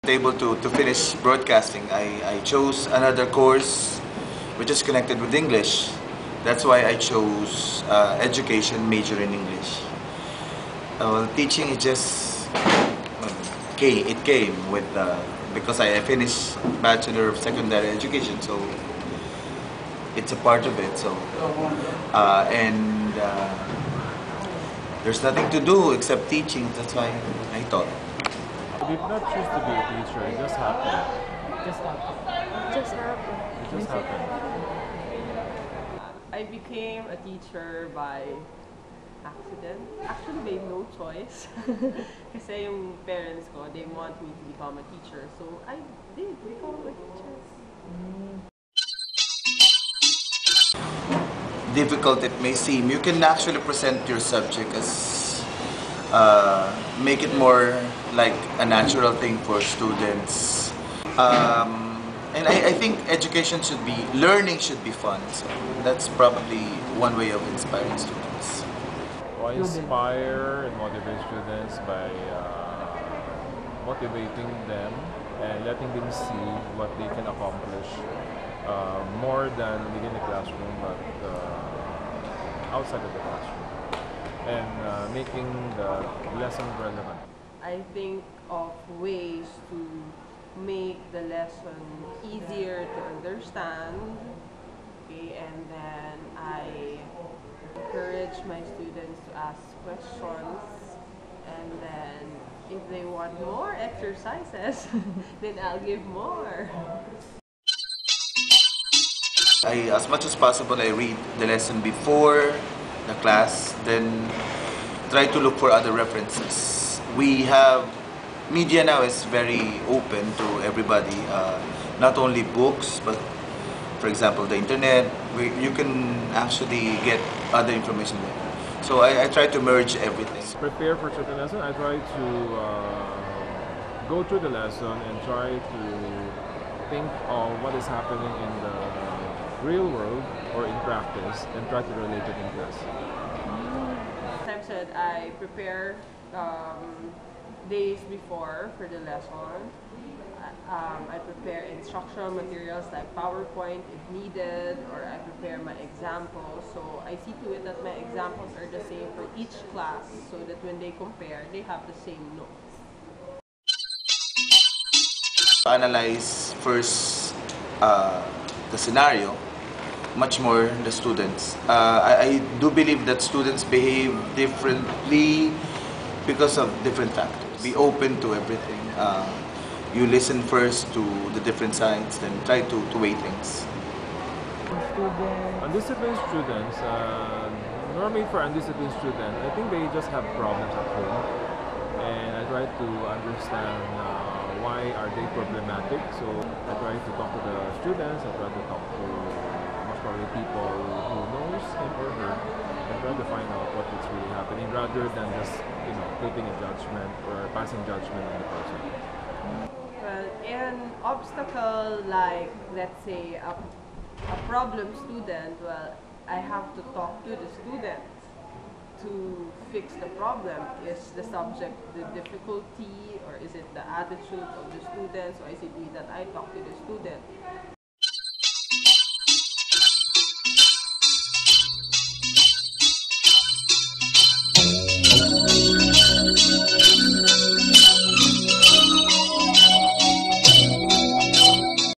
Able to finish broadcasting, I chose another course which is connected with English. That's why I chose education major in English. Well, teaching it just came with because I finished Bachelor of Secondary Education, so it's a part of it. So and there's nothing to do except teaching. That's why I thought. You did not choose to be a teacher, it just happened. Just happened. Just happened. It just happened. I became a teacher by accident. Actually, by no choice. Kasi yung parents ko, they want me to become a teacher. So, I did become a teacher. Difficult it may seem, you can actually present your subject as make it more like a natural thing for students. And I think education should be, learning should be fun. So that's probably one way of inspiring students. I inspire and motivate students by motivating them and letting them see what they can accomplish more than within the classroom, but outside of the classroom, and making the lesson relevant. I think of ways to make the lesson easier to understand, okay, and then I encourage my students to ask questions, and then if they want more exercises, then I'll give more. As much as possible, I read the lesson before the class, then try to look for other references. We have, media now is very open to everybody, not only books, but for example, the internet, you can actually get other information there. So I try to merge everything. Prepare for certain lesson, I try to go through the lesson and try to think of what is happening in the real world or in practice and try to relate it in class. As I've said, I prepare days before for the lesson. I prepare instructional materials like PowerPoint if needed, or I prepare my examples. So I see to it that my examples are the same for each class so that when they compare, they have the same notes. Analyze first the scenario, much more the students. I do believe that students behave differently because of different factors. Be open to everything. You listen first to the different sides, then try to weigh things. Undisciplined students, normally for undisciplined students, I think they just have problems at home, and I try to understand why are they problematic. So I try to talk to the students, I try to talk to most probably people who knows him or her, and try to find out what is really happening rather than just taking a judgment or passing judgment on the person. Well, an obstacle like, let's say, a problem student, well, I have to talk to the student to fix the problem. Is the subject the difficulty, or is it the attitude of the student? So I suggest that I talk to the student.